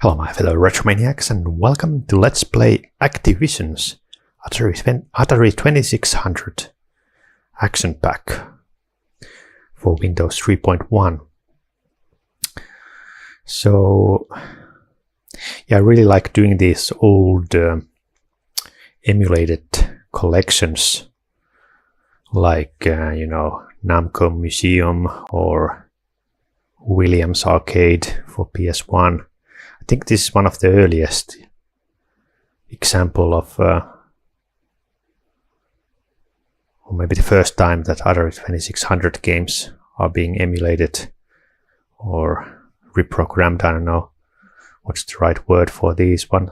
Hello my fellow Retromaniacs and welcome to Let's Play Activision's Atari 2600 Action Pack for Windows 3.1. So yeah, I really like doing these old emulated collections like Namco Museum or Williams Arcade for PS1. I think this is one of the earliest example of, or maybe the first time that Atari 2600 games are being emulated or reprogrammed. I don't know what's the right word for these one,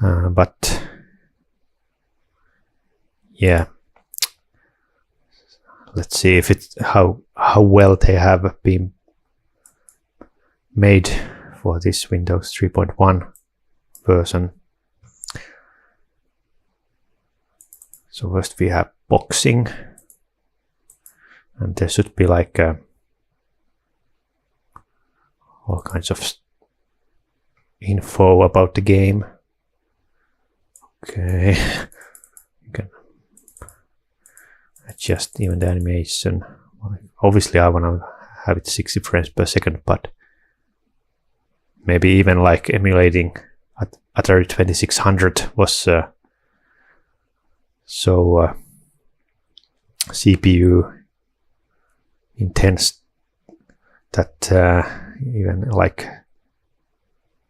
but yeah, let's see if it's how well they have been made for this Windows 3.1 version. So first we have boxing, and there should be like all kinds of info about the game. Okay, you can adjust even the animation. Obviously I want to have it 60 frames per second, but maybe even like emulating Atari 2600 was so CPU intense that even like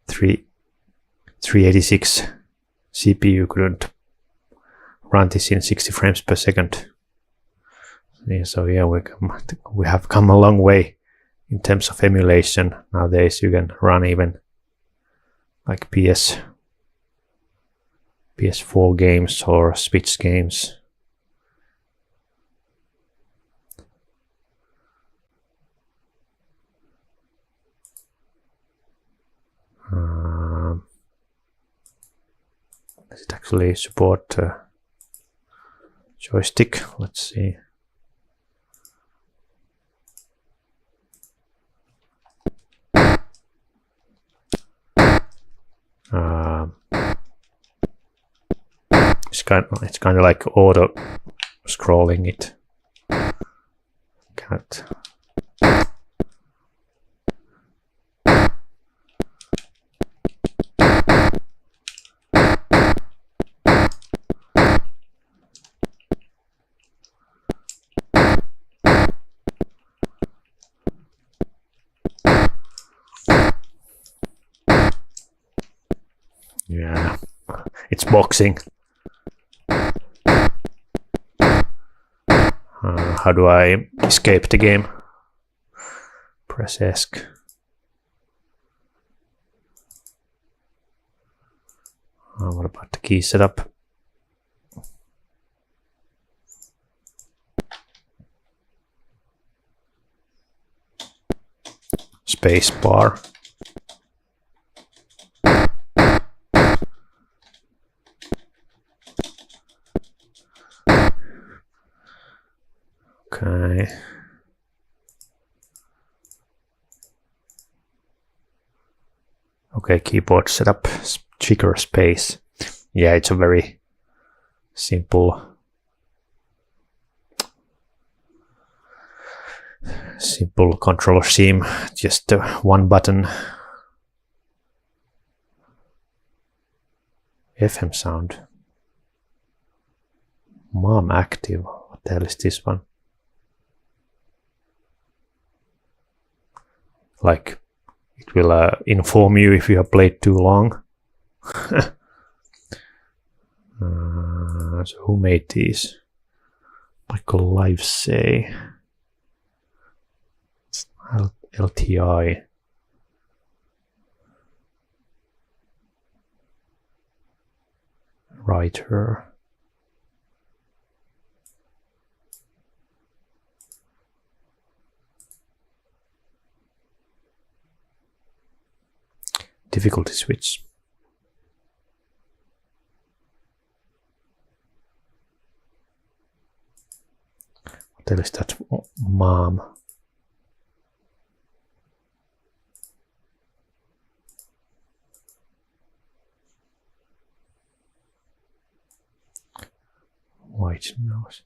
386 CPU couldn't run this in 60 frames per second. Yeah, so yeah, we have come a long way in terms of emulation. Nowadays you can run even like PS4 games or Switch games. Does it actually support joystick? Let's see. It's kind of like auto scrolling it. Can't. Yeah, it's boxing. How do I escape the game? Press ESC. What about the key setup? Space bar. Okay. Okay, keyboard setup, trigger space. Yeah, it's a very simple controller scheme, just one button. FM sound. Mom active. What the hell is this one? Like, it will inform you if you have played too long. So who made these? Michael Livesay. LTI. Writer. Difficulty switch. What is that? Mom. White nose.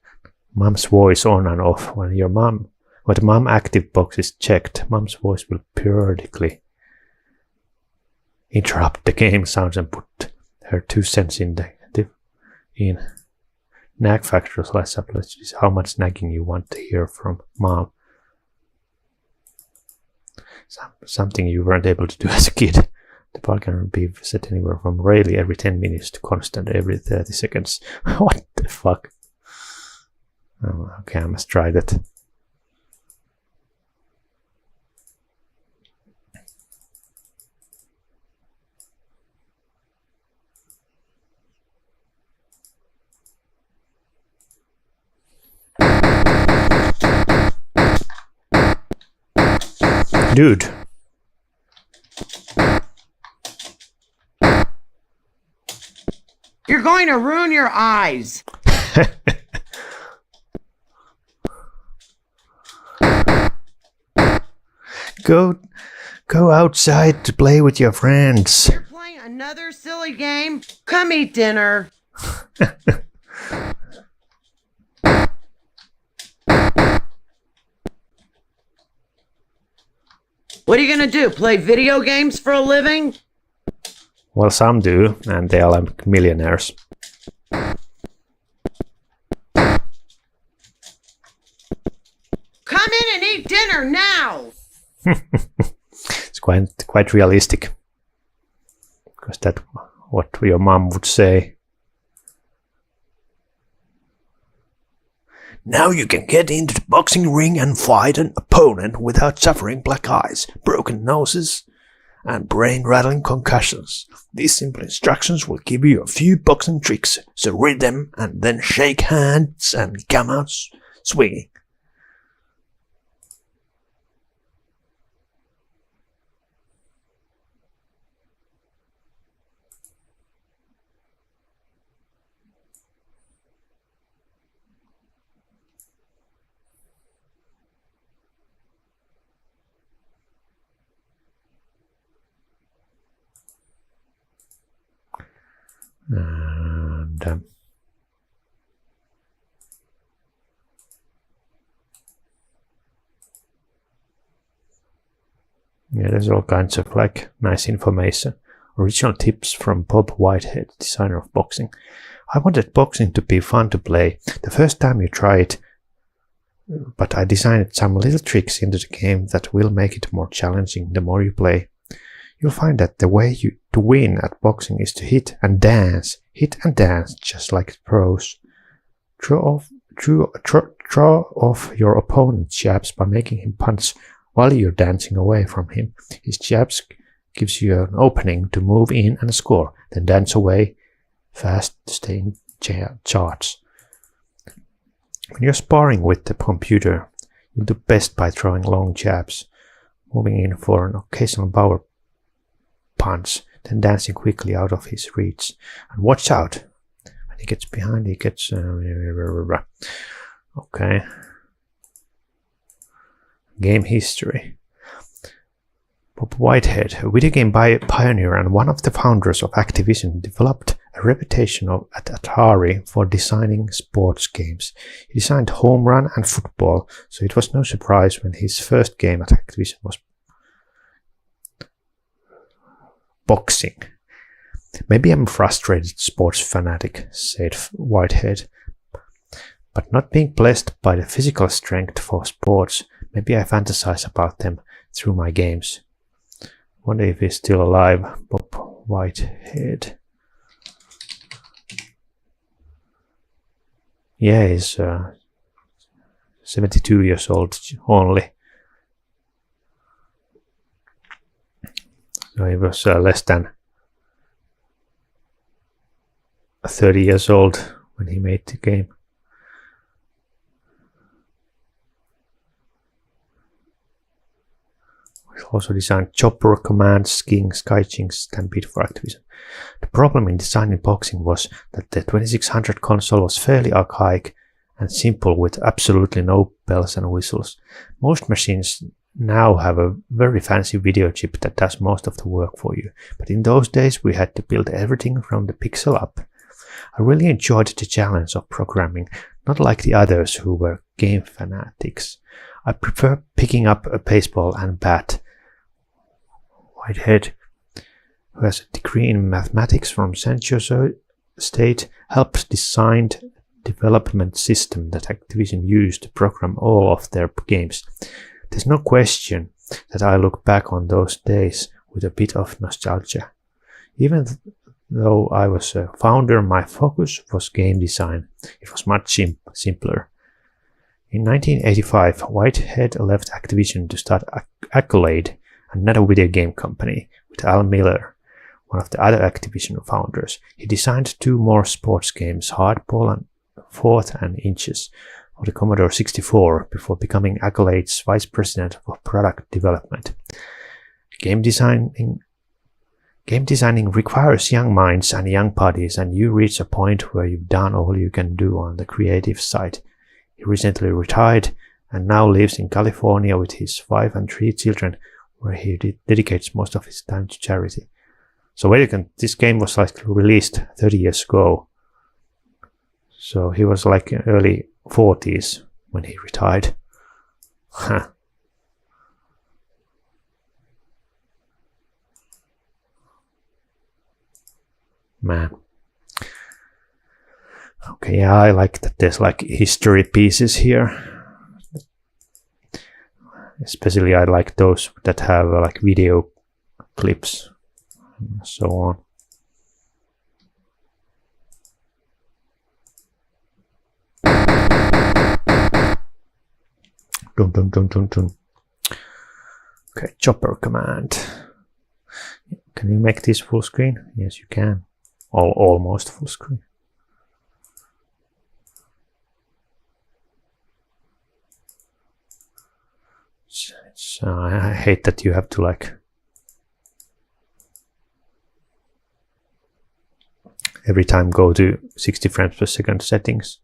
Mom's voice on and off. When the mom active box is checked, mom's voice will periodically interrupt the game sounds and put her 2 cents in. Nag factor slice up. Let's see how much nagging you want to hear from mom. Something you weren't able to do as a kid. The bar can be set anywhere from rarely every 10 minutes to constant every 30 seconds. What the fuck? Oh, okay, I must try that. Dude. You're going to ruin your eyes. Go outside to play with your friends. You're playing another silly game? Come eat dinner. What are you gonna do? Play video games for a living? Well, some do, and they are like millionaires. Come in and eat dinner now! It's quite realistic. Because that's what your mom would say. Now you can get into the boxing ring and fight an opponent without suffering black eyes, broken noses, and brain-rattling concussions. These simple instructions will give you a few boxing tricks, so read them and then shake hands and come out swinging. And yeah, there's all kinds of like nice information. Original tips from Bob Whitehead, designer of boxing. I wanted boxing to be fun to play the first time you try it, but I designed some little tricks into the game that will make it more challenging the more you play. You'll find that the way to win at boxing is to hit and dance, just like pros. Draw off your opponent's jabs by making him punch while you're dancing away from him. His jabs gives you an opening to move in and score, then dance away fast to stay in charge. When you're sparring with the computer, you'll do best by throwing long jabs, moving in for an occasional power punch, then dancing quickly out of his reach. And watch out! When he gets behind, he gets... okay. Game history. Bob Whitehead, a video game pioneer and one of the founders of Activision, developed a reputation at Atari for designing sports games. He designed Home Run and football, so it was no surprise when his first game at Activision was boxing. Maybe I'm a frustrated sports fanatic, said Whitehead, but not being blessed by the physical strength for sports, maybe I fantasize about them through my games. Wonder if he's still alive, Bob Whitehead. Yeah, he's 72 years old only. So he was less than 30 years old when he made the game. He also designed Chopper, Command, Skiing, Skyching, Stampede for Activision. The problem in designing boxing was that the 2600 console was fairly archaic and simple with absolutely no bells and whistles. Most machines now have a very fancy video chip that does most of the work for you, but in those days we had to build everything from the pixel up. I really enjoyed the challenge of programming, not like the others who were game fanatics. I prefer picking up a baseball and bat. Whitehead, who has a degree in mathematics from San Jose State, helped design the development system that Activision used to program all of their games. There's no question that I look back on those days with a bit of nostalgia. Even though I was a founder, my focus was game design. It was much simpler. In 1985, Whitehead left Activision to start Accolade, another video game company, with Al Miller, one of the other Activision founders. He designed 2 more sports games, Hardball and 4th and Inches, for the Commodore 64 before becoming Accolade's vice president of product development. Game designing requires young minds and young bodies, and you reach a point where you've done all you can do on the creative side. He recently retired and now lives in California with his wife and 3 children, where he dedicates most of his time to charity. So wait a second, this game was like released 30 years ago. So he was like in early 40s when he retired. Huh. Man. Okay, yeah, I like that there's like history pieces here. Especially I like those that have like video clips and so on. Dun, dun, dun, dun, dun. Okay, chopper command. Can you make this full screen? Yes, you can. Almost full screen. I hate that you have to like every time go to 60 frames per second settings.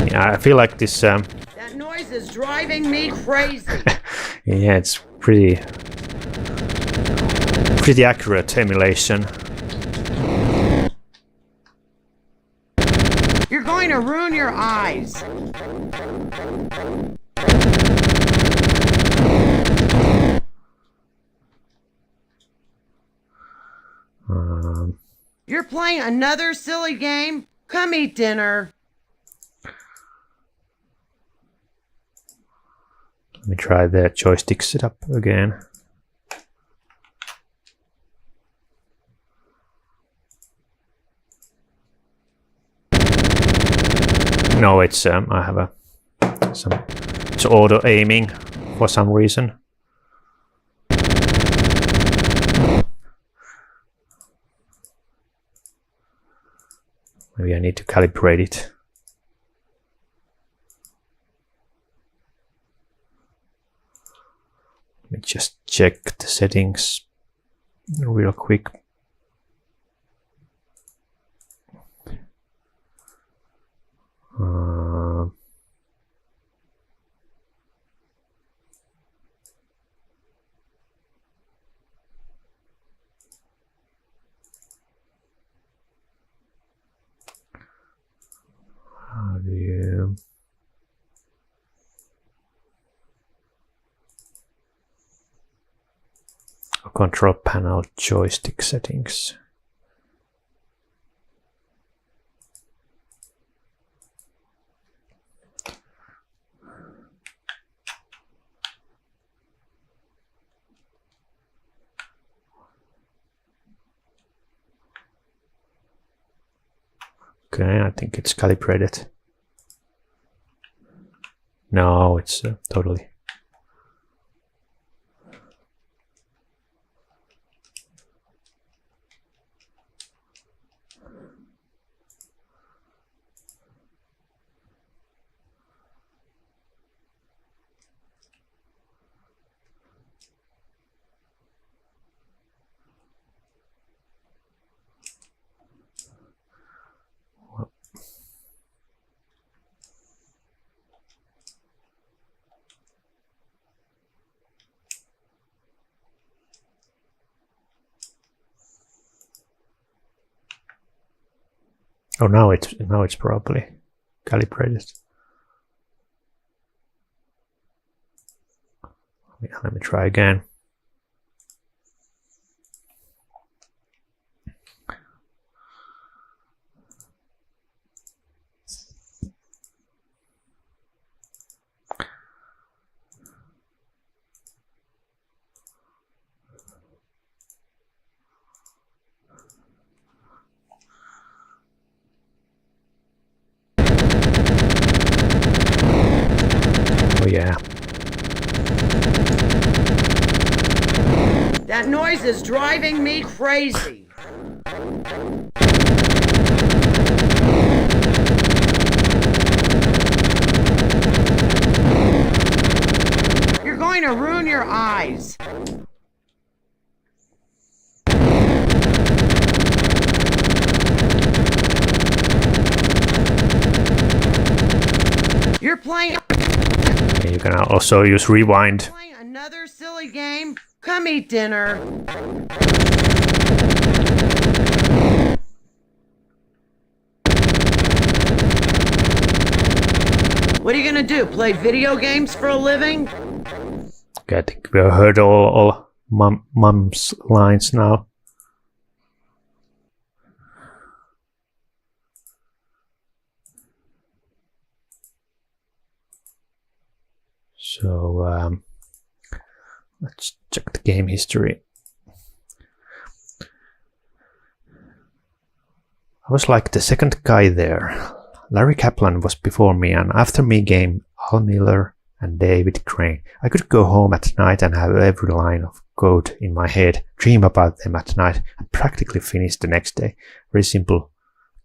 Yeah, I feel like this. That noise is driving me crazy. Yeah, it's pretty accurate emulation. You're going to ruin your eyes. You're playing another silly game? Come eat dinner. Let me try the joystick setup again. No, it's I have it's auto aiming for some reason. Maybe I need to calibrate it. Let me just check the settings real quick. How do you... Control panel joystick settings. Okay, I think it's calibrated. No, it's totally. Oh, now it's probably calibrated. Let me try again. Oh yeah. That noise is driving me crazy. You're going to ruin your eyes. You're playing. You can also use rewind. Playing another silly game? Come eat dinner. What are you gonna do? Play video games for a living? Okay, I think we have heard all Mum's lines now. So let's check the game history. I was like the second guy there. Larry Kaplan was before me, and after me came Al Miller and David Crane. I could go home at night and have every line of code in my head, dream about them at night, and practically finish the next day. Very simple.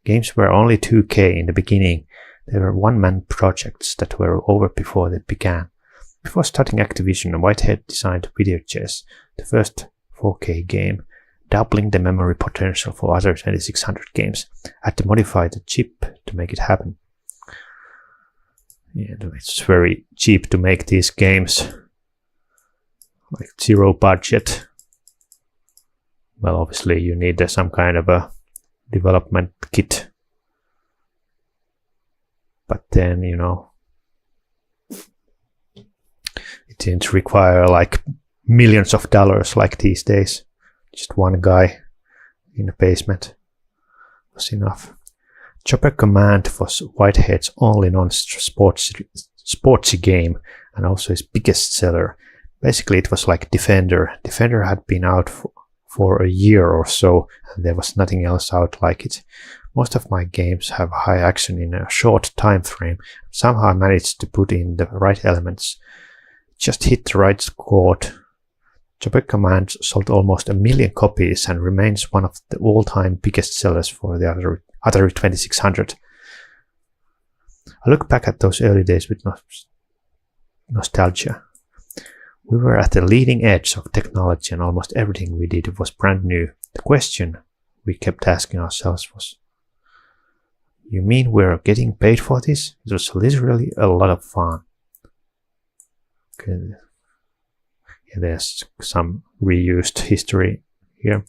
Games were only 2K in the beginning. They were one-man projects that were over before they began. Before starting Activision, Whitehead designed Video Chess, the first 4K game, doubling the memory potential for other 2600 games. Had to modify the chip to make it happen. Yeah, it's very cheap to make these games, like zero budget. Well, obviously you need some kind of a development kit, but then, you know, it didn't require like millions of dollars like these days. Just one guy in the basement was enough. Chopper Command was Whitehead's only non-sportsy game and also his biggest seller. Basically it was like Defender. Defender had been out for a year or so, and there was nothing else out like it. Most of my games have high action in a short time frame. Somehow I managed to put in the right elements. Just hit the right chord. Chopper Command sold almost 1 million copies and remains one of the all-time biggest sellers for the Atari 2600. I look back at those early days with nostalgia. We were at the leading edge of technology and almost everything we did was brand new. The question we kept asking ourselves was, you mean we're getting paid for this? It was literally a lot of fun. Okay. Yeah, there's some reused history here.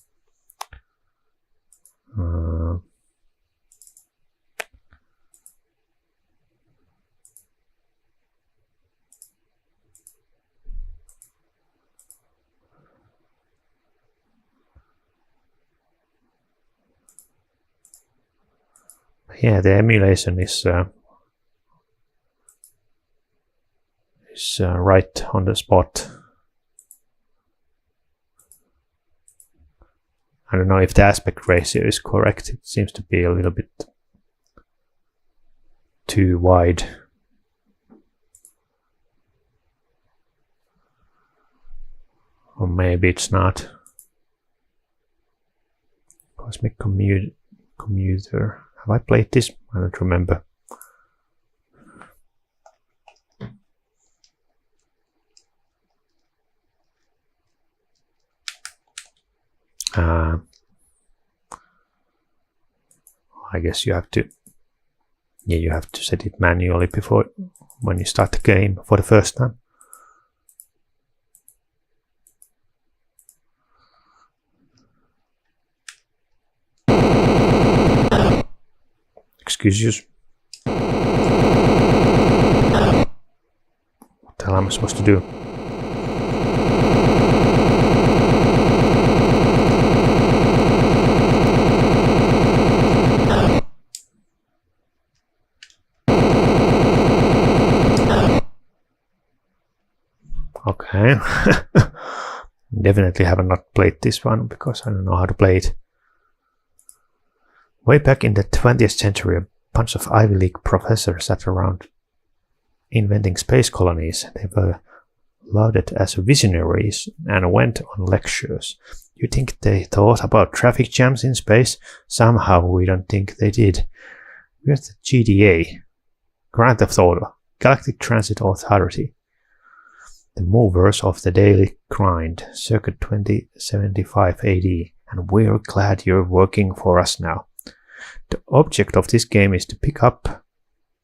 Yeah, the emulation is right on the spot. I don't know if the aspect ratio is correct. It seems to be a little bit too wide. Or maybe it's not. Cosmic Commuter. Have I played this? I don't remember. I guess you have to, yeah, you have to set it manually before when you start the game for the first time. Suspicious. What the hell am I supposed to do? Okay. Definitely have not played this one because I don't know how to play it. Way back in the 20th century, a bunch of Ivy League professors sat around inventing space colonies. They were lauded as visionaries and went on lectures. You think they thought about traffic jams in space? Somehow we don't think they did. We're the GDA, Grand Theft Auto, Galactic Transit Authority. The movers of the daily grind, circa 2075 AD, and we're glad you're working for us now. The object of this game is to pick up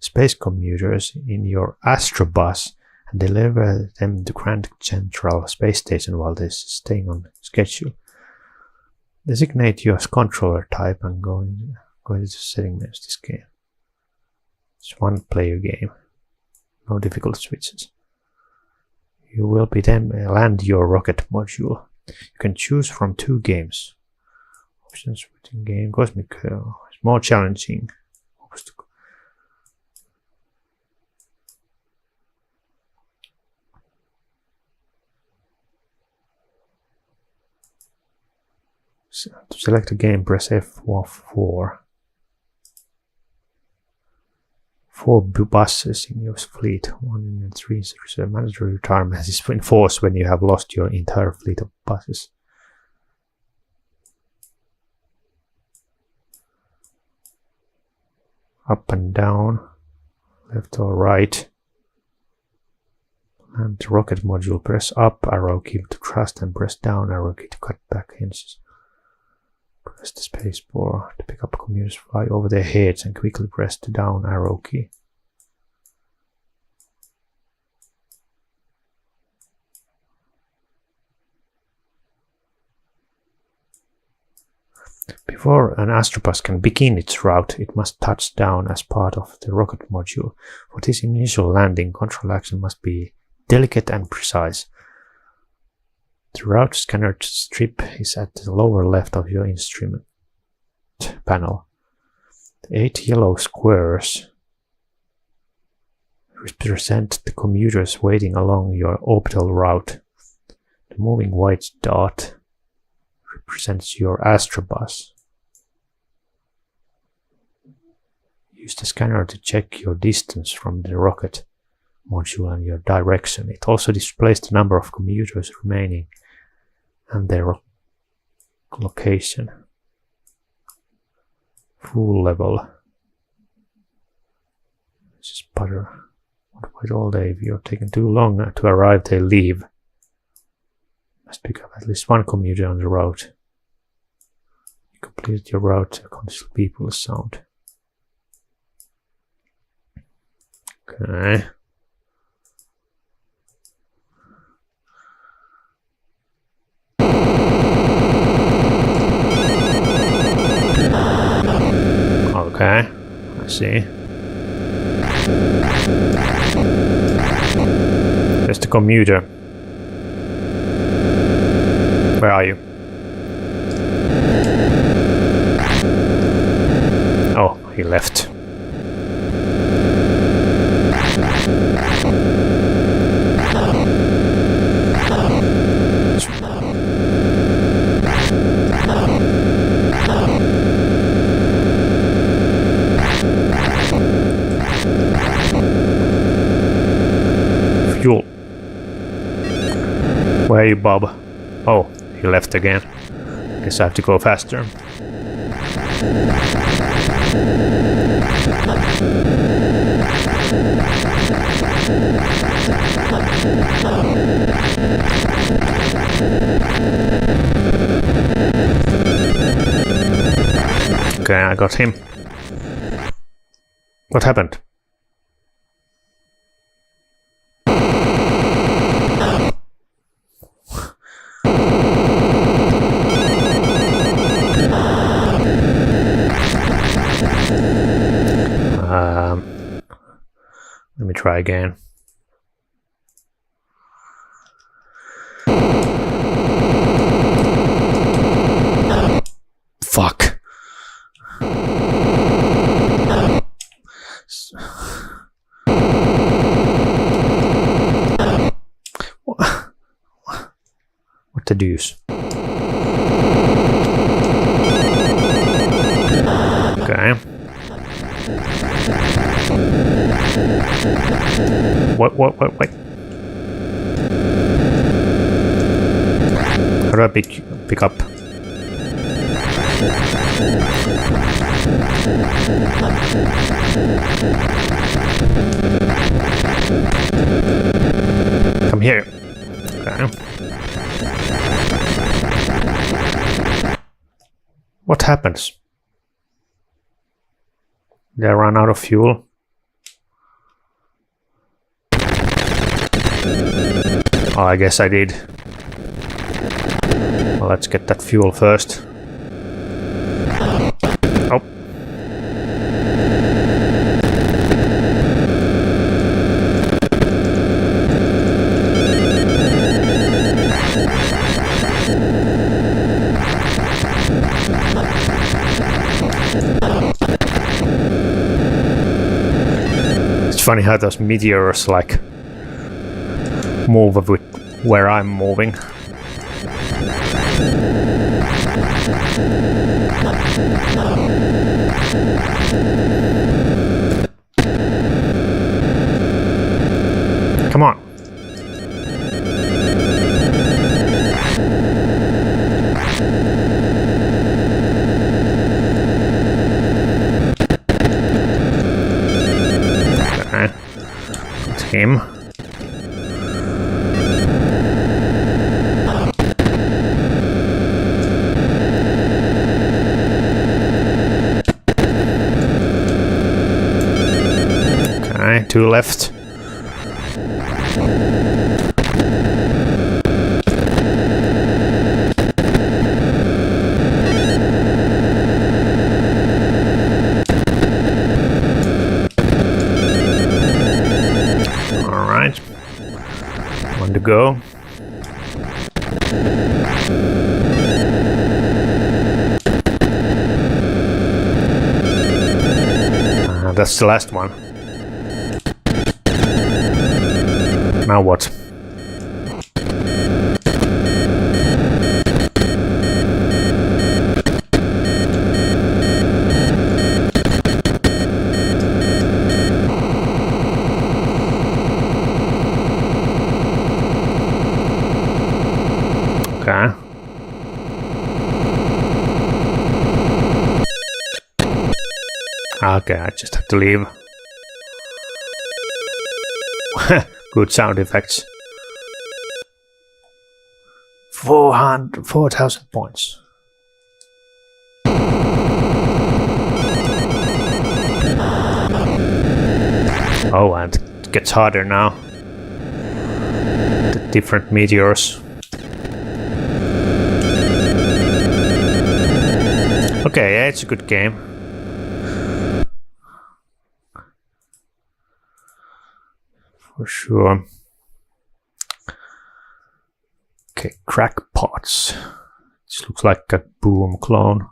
space commuters in your astrobus and deliver them to Grand Central Space Station while they're staying on schedule. Designate your controller type and go into setting menus. This game. It's one player game. No difficult switches. You will be then land your rocket module. You can choose from 2 games. Options within game. Cosmic is more challenging. So, to select a game, press F4. 4 buses in your fleet. 1 in 3 is a mandatory retirement is enforced when you have lost your entire fleet of buses. Up and down, left or right. And the rocket module, press up arrow key to thrust and press down arrow key to cut back hinges. Press the space bar to pick up commuters, fly over their heads and quickly press the down arrow key. Before an astrobus can begin its route, it must touch down as part of the rocket module. For this initial landing, control action must be delicate and precise. The route scanner strip is at the lower left of your instrument panel. The 8 yellow squares represent the commuters waiting along your orbital route. The moving white dot represents your astrobus. Use the scanner to check your distance from the rocket module and your direction. It also displays the number of commuters remaining and their location. Full level. Just butter. Wait all day. If you're taking too long to arrive, they leave. Must pick up at least 1 commuter on the route. You complete your route according to people's sound. Okay. Okay, I see. There's the commuter. Where are you? Oh, he left. Fuel. Where are you, Bob? Oh, he left again. Guess I have to go faster. Okay, I got him. What happened? Let me try again. Fuck. What the deuce? Okay. What? How do I pick up? Come here. Okay. What happens? Did I run out of fuel? Oh, I guess I did. Well, let's get that fuel first. Oh. It's funny how those meteors like move with where I'm moving. Come on. Okay. It's him. Okay, 2 left. Alright. One to go. That's the last one. Now what? Okay. Okay, I just have to leave. Good sound effects. 4,000 points. Oh, and it gets harder now. The different meteors. Okay, yeah, it's a good game. For sure. Okay, crackpots. This looks like a Boom clone.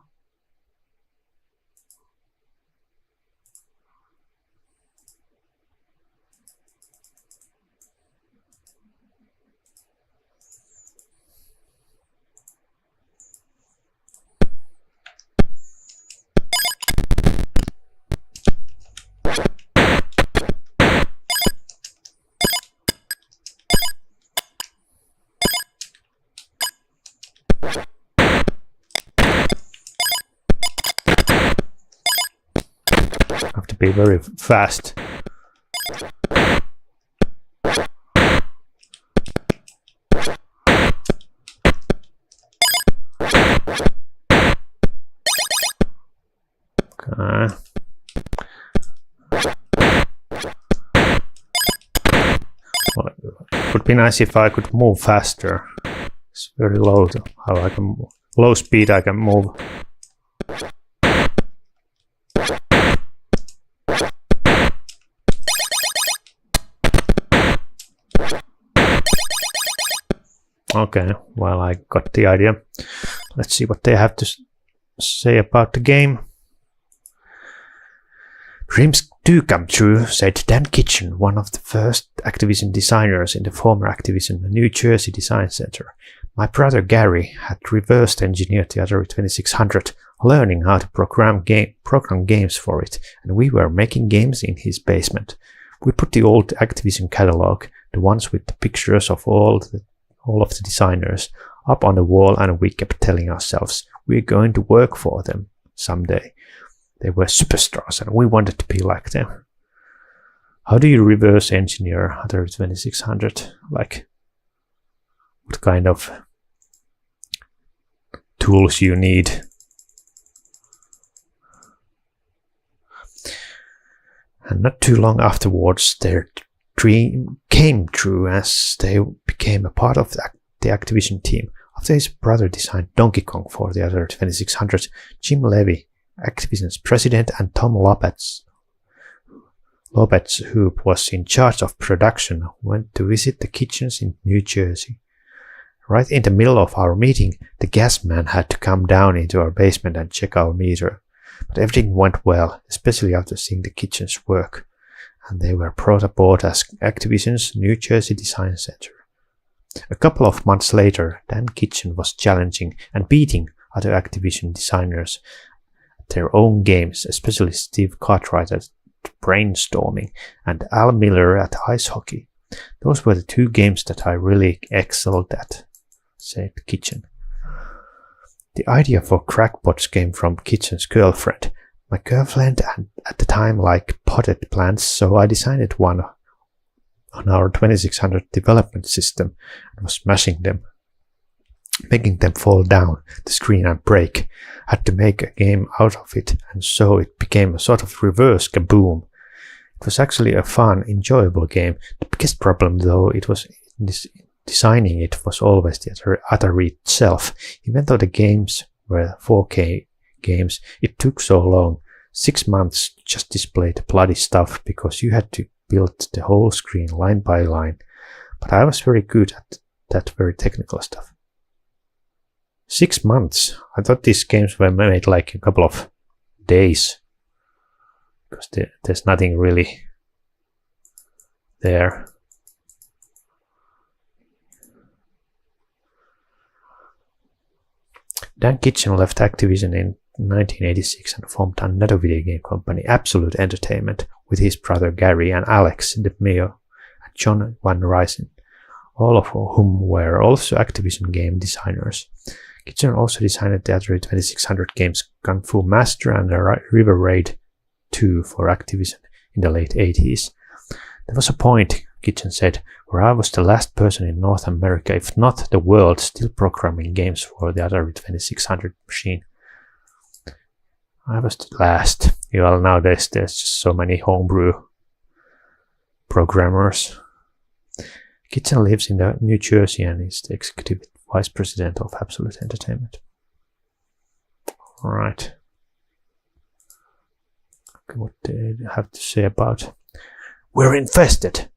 Have to be very fast. Okay. Well, it would be nice if I could move faster. It's very low. How I can low speed I can move. Okay, well, I got the idea. Let's see what they have to say about the game. Dreams do come true, said Dan Kitchen, one of the first Activision designers in the former Activision New Jersey Design Center. My brother Gary had reverse engineered the Atari 2600, learning how to program games for it, and we were making games in his basement. We put the old Activision catalog, the ones with the pictures of all of the designers, up on the wall, and we kept telling ourselves we're going to work for them someday. They were superstars and we wanted to be like them. How do you reverse engineer Atari 2600? Like, what kind of tools you need? And not too long afterwards, their dream came true as they became a part of the Activision team. After his brother designed Donkey Kong for the Atari 2600, Jim Levy, Activision's president, and Tom Lopez, who was in charge of production, went to visit the kitchens in New Jersey. Right in the middle of our meeting, the gas man had to come down into our basement and check our meter. But everything went well, especially after seeing the kitchens work, and they were brought aboard as Activision's New Jersey Design Center. A couple of months later, Dan Kitchen was challenging and beating other Activision designers at their own games, especially Steve Cartwright at Brainstorming and Al Miller at Ice Hockey. Those were the two games that I really excelled at, said Kitchen. The idea for Crackpots came from Kitchen's girlfriend. My girlfriend at the time liked potted plants, so I designed one on our 2600 development system and was smashing them, making them fall down the screen and break. Had to make a game out of it, and so it became a sort of reverse Kaboom. It was actually a fun, enjoyable game. The biggest problem, though, designing it was always the Atari itself. Even though the games were 4K games, it took so long, 6 months to just display the bloody stuff, because you had to build the whole screen line by line. But I was very good at that very technical stuff. 6 months? I thought these games were made like a couple of days, because there's nothing really there. Dan Kitchen left Activision in 1986 and formed another video game company, Absolute Entertainment, with his brother Gary and Alex DeMeo and John Van Ryzen, all of whom were also Activision game designers. Kitchen also designed the Atari 2600 games Kung Fu Master and River Raid 2 for Activision in the late 80s. There was a point, Kitchen said, where I was the last person in North America, if not the world, still programming games for the Atari 2600 machine. I was the last. Well, nowadays there's just so many homebrew programmers. Kitchen lives in New Jersey and is the executive vice president of Absolute Entertainment. Alright. Okay, what do they have to say about? We're infested.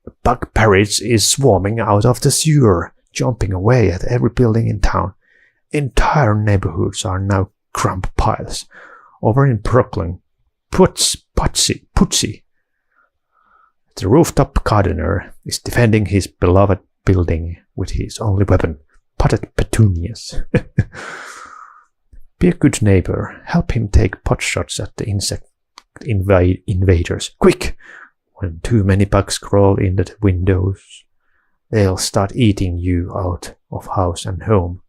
A bug parrot is swarming out of the sewer, jumping away at every building in town. Entire neighborhoods are now crumb piles. Over in Brooklyn, Putsy, the rooftop gardener, is defending his beloved building with his only weapon, potted petunias. Be a good neighbor. Help him take pot shots at the insect invaders. Quick! When too many bugs crawl into the windows, they'll start eating you out of house and home.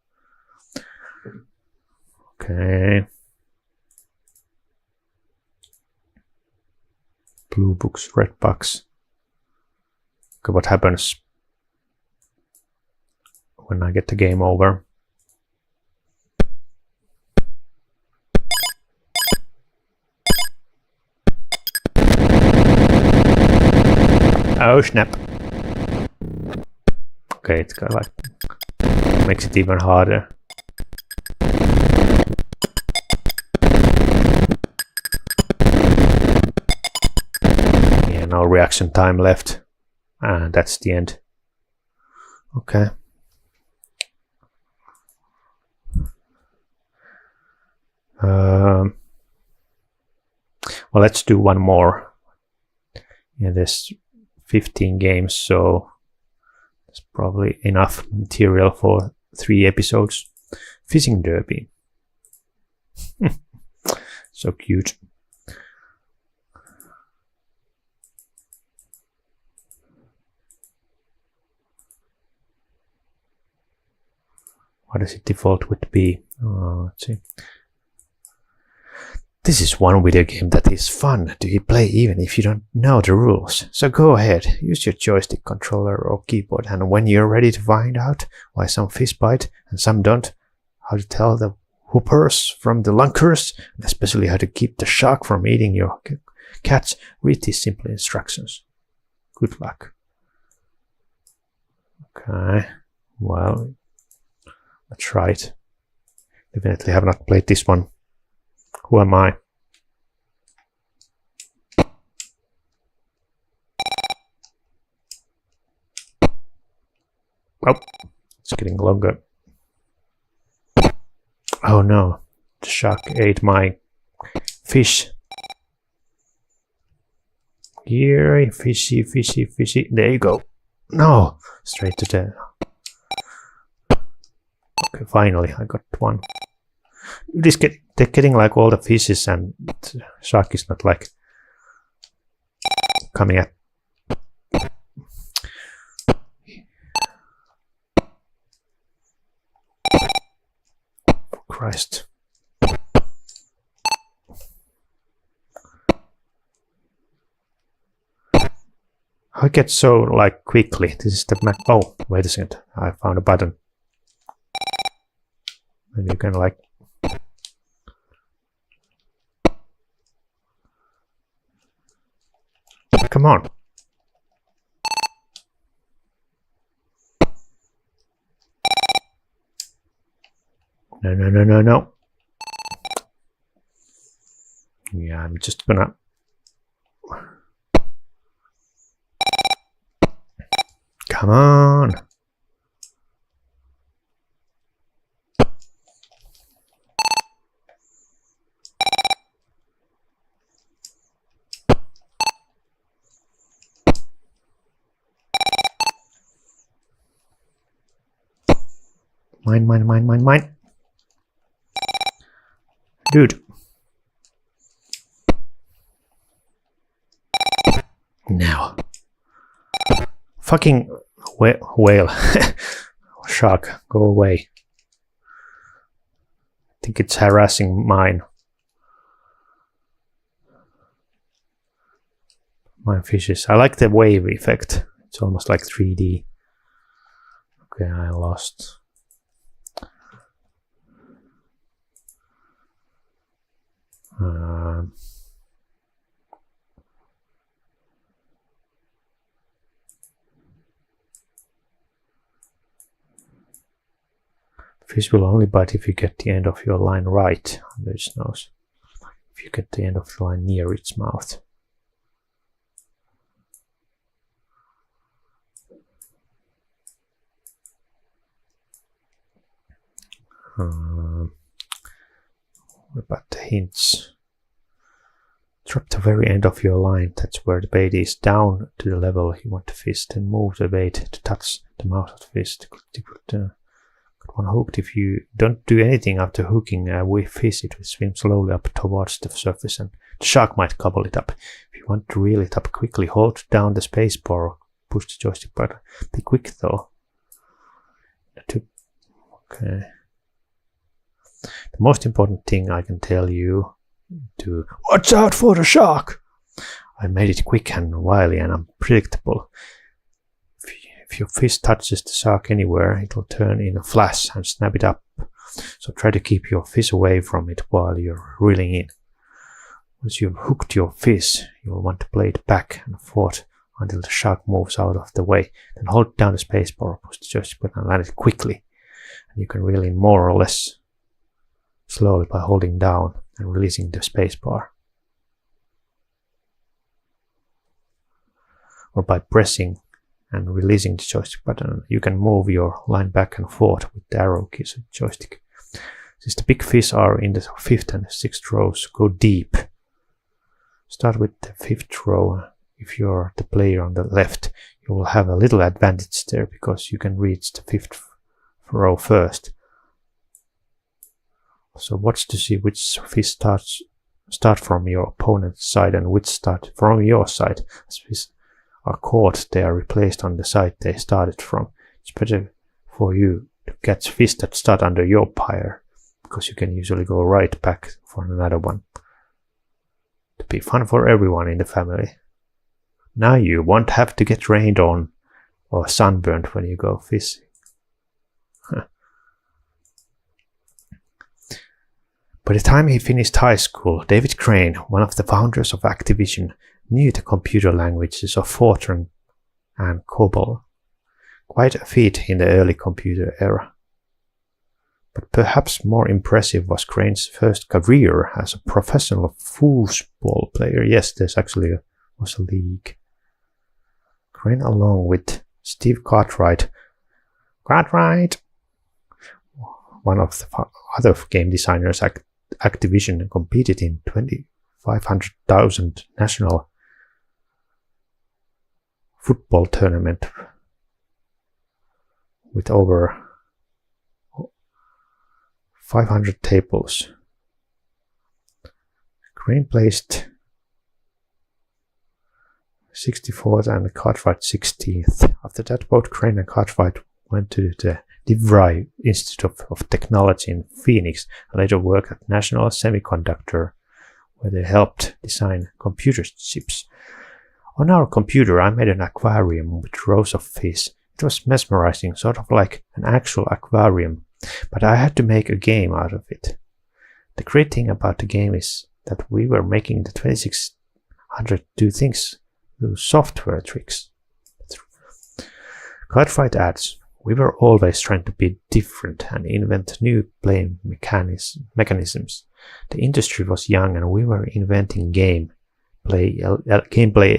Okay. Blue books, red bugs. Okay, what happens when I get the game over? Oh snap. Okay, it's kind of like makes it even harder. Yeah, no reaction time left. And that's the end. Okay. Well, let's do one more. Yeah, there's 15 games, so there's probably enough material for 3 episodes. Fishing derby. So cute. What does it default would be? Let's see. This is one video game that is fun to play even if you don't know the rules. So go ahead, use your joystick controller or keyboard, and when you're ready to find out why some fish bite and some don't, how to tell the hoopers from the lunkers, and especially how to keep the shark from eating your catch, read these simple instructions. Good luck. Okay, well, let's try it. Definitely have not played this one. Who am I? Oh, it's getting longer. Oh no, the shark ate my fish. Here, fishy, fishy, fishy. There you go. No, straight to the... Okay, finally, I got one. They're getting like all the fishes, and the shark is not like coming at. For Christ. How it gets so like quickly? This is the map. Oh, wait a second. I found a button. And you can like. Come on. No, no, no, no, no. Yeah, I'm just gonna... Come on. Mine, mine, mine, mine, mine. Dude. Now. Fucking whale. Shark, go away. I think it's harassing mine. Mine fishes. I like the wave effect. It's almost like 3D. Okay, I lost. Fish will only bite if you get the end of your line right under its nose. If you get the end of the line near its mouth. What about the hints? Drop the very end of your line, that's where the bait is, down to the level you want to fish, then move the bait to touch the mouth of the fish. Got one hooked. If you don't do anything after hooking a fish, it will swim slowly up towards the surface and the shark might gobble it up. If you want to reel it up quickly, hold down the space bar or push the joystick button. Be quick though. Okay. The most important thing I can tell you to watch out for the shark. I made it quick and wily and unpredictable. If your fish touches the shark anywhere, it will turn in a flash and snap it up. So try to keep your fish away from it while you're reeling in. Once you've hooked your fish, you'll want to play it back and forth until the shark moves out of the way. Then hold down the space bar, push the joystick button and land it quickly. And you can reel in more or less slowly by holding down and releasing the space bar. Or by pressing and releasing the joystick button, you can move your line back and forth with the arrow keys of the joystick. Since the big fish are in the 5th and 6th rows, go deep. start with the 5th row. If you're the player on the left, you will have a little advantage there because you can reach the 5th row first. So watch to see which fish start from your opponent's side and which start from your side. As fish are caught, they are replaced on the side they started from. It's better for you to catch fish that start under your pyre, because you can usually go right back for another one. To be fun for everyone in the family. Now you won't have to get rained on or sunburned when you go fishing. By the time he finished high school, David Crane, one of the founders of Activision, knew the computer languages of Fortran and COBOL. Quite a feat in the early computer era. But perhaps more impressive was Crane's first career as a professional foosball player. Yes, there's actually was a league. Crane, along with Steve Cartwright, one of the other game designers at Activision, competed in 500,000 national football tournament with over 500 tables. Crane placed 64th and Cartwright 16th. After that, both Crane and Cartwright went to the DeVry Institute of Technology in Phoenix and later worked at National Semiconductor, where they helped design computer chips. On our computer, I made an aquarium with rows of fish. It was mesmerizing, sort of like an actual aquarium, but I had to make a game out of it. The great thing about the game is that we were making the 2600 do software tricks. Cartwright adds, we were always trying to be different and invent new play mechanisms. The industry was young and we were inventing gameplay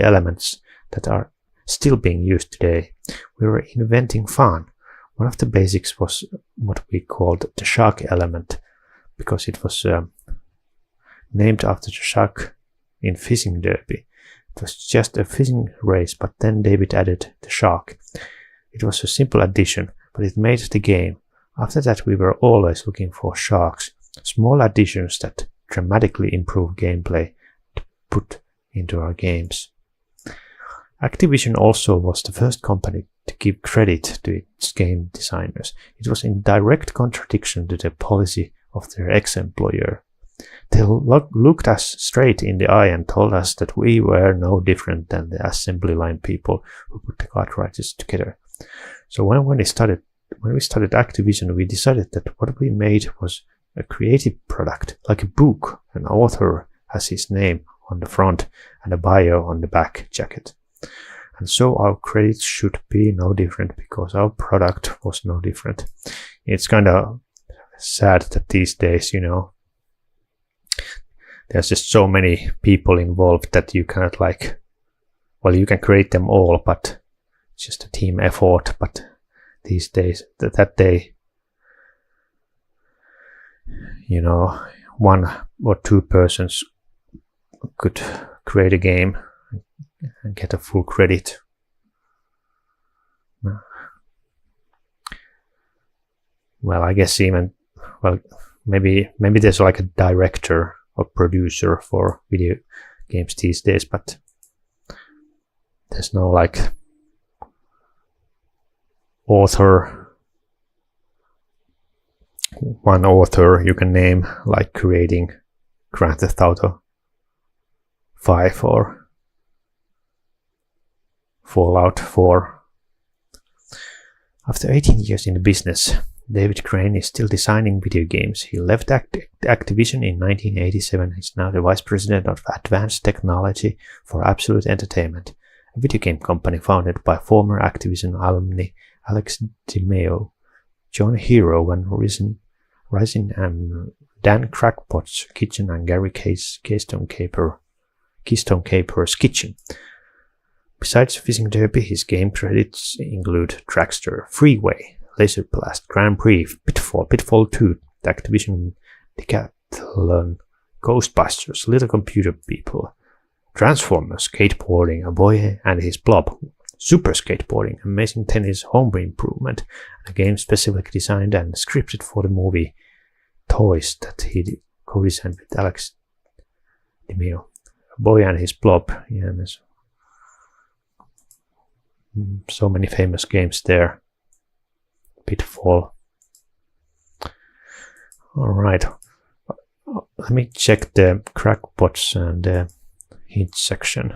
elements that are still being used today. We were inventing fun. One of the basics was what we called the shark element, because it was named after the shark in fishing derby. It was just a fishing race, but then David added the shark. It was a simple addition, but it made the game. After that, we were always looking for sharks, small additions that dramatically improve gameplay to put into our games. Activision also was the first company to give credit to its game designers. It was in direct contradiction to the policy of their ex-employer. They looked us straight in the eye and told us that we were no different than the assembly line people who put the cartridges together. So when we started Activision, we decided that what we made was a creative product, like a book. An author has his name on the front and a bio on the back jacket. And so our credits should be no different, because our product was no different. It's kind of sad that these days, there's just so many people involved that you cannot you can create them all, but it's just a team effort. But these days, that day, one or two persons could create a game and get a full credit. Well, I guess maybe there's like a director or producer for video games these days, but there's no author. One author you can name, like creating Grand Theft Auto 5 or Fallout 4. After 18 years in the business, David Crane is still designing video games. He left Activision in 1987. He's now the vice president of advanced technology for Absolute Entertainment, a video game company founded by former Activision alumni Alex DiMeo, John Hero, and Rising and Dan Crackpot's Kitchen, and Gary Keystone Caper's Kitchen. Besides Fishing Derby, his game credits include Dragster, Freeway, Laser Blast, Grand Prix, Pitfall 2, the Activision Decathlon, Ghostbusters, Little Computer People, Transformers, Skateboarding, A Boy and His Blob, Super Skateboarding, Amazing Tennis, Home Improvement, a game specifically designed and scripted for the movie Toys that he co-designed with Alex DeMeo. A Boy and His Blob, yeah, there's so many famous games there. Pitfall. Alright, let me check the crackpots and hint section.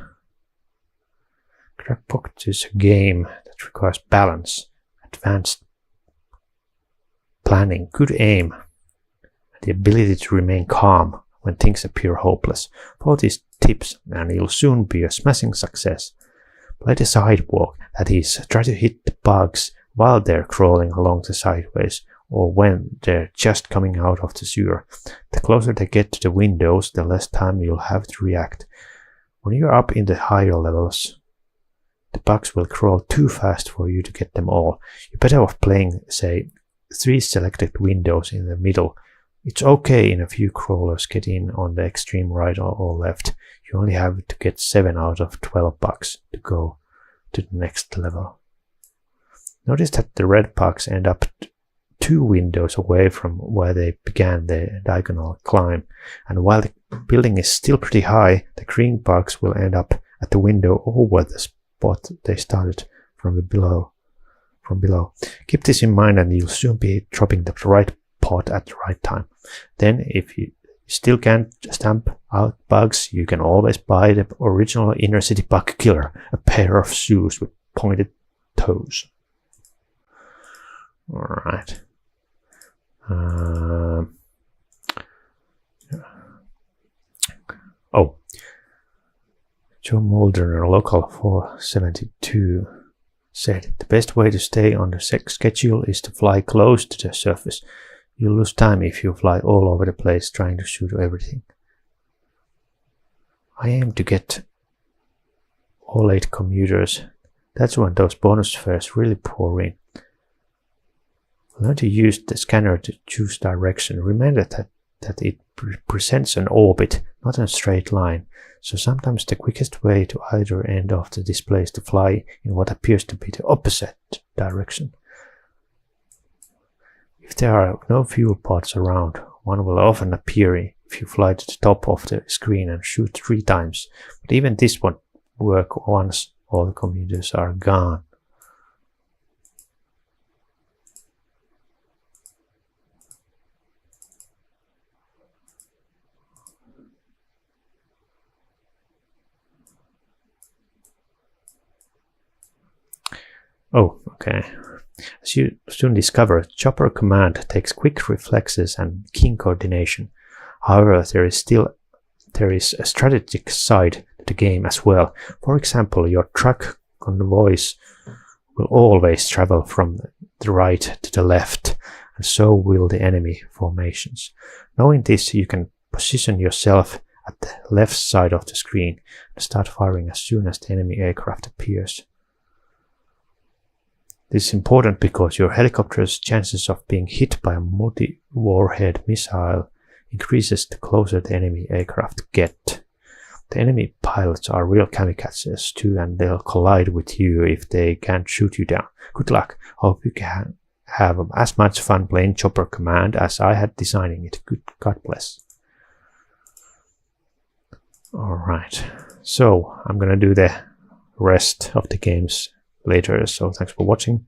Crackpot is a game that requires balance, advanced planning, good aim, and the ability to remain calm when things appear hopeless. Follow these tips and you'll soon be a smashing success. Play the sidewalk, that is, try to hit the bugs while they're crawling along the sideways or when they're just coming out of the sewer. The closer they get to the windows, the less time you'll have to react. When you're up in the higher levels, the bugs will crawl too fast for you to get them all. You're better off playing, say, 3 selected windows in the middle. It's okay in a few crawlers get in on the extreme right or left. You only have to get 7 out of 12 bugs to go to the next level. Notice that the red bugs end up 2 windows away from where they began the diagonal climb, and while the building is still pretty high, the green bugs will end up at the window over the spot they started from below. Keep this in mind and you'll soon be dropping the right pot at the right time. Then if you still can't stamp out bugs, you can always buy the original Inner City Bug Killer, a pair of shoes with pointed toes. Alright. Joe Mulder, local 472, said the best way to stay on the schedule is to fly close to the surface. You'll lose time if you fly all over the place trying to shoot everything. I aim to get all 8 commuters. That's when those bonus fares really pour in. Learn to use the scanner to choose direction. Remember that it presents an orbit, not a straight line. So sometimes the quickest way to either end of the display is to fly in what appears to be the opposite direction. If there are no fuel pods around, one will often appear if you fly to the top of the screen and shoot 3 times. But even this won't work once all the commuters are gone. Oh, okay. As you soon discover, Chopper Command takes quick reflexes and keen coordination. However, there is a strategic side to the game as well. For example, your truck convoys will always travel from the right to the left, and so will the enemy formations. Knowing this, you can position yourself at the left side of the screen and start firing as soon as the enemy aircraft appears. This is important because your helicopter's chances of being hit by a multi-warhead missile increases the closer the enemy aircraft get. The enemy pilots are real kamikazes too, and they'll collide with you if they can't shoot you down. Good luck. Hope you can have as much fun playing Chopper Command as I had designing it. God bless. Alright, so I'm gonna do the rest of the games later, so thanks for watching.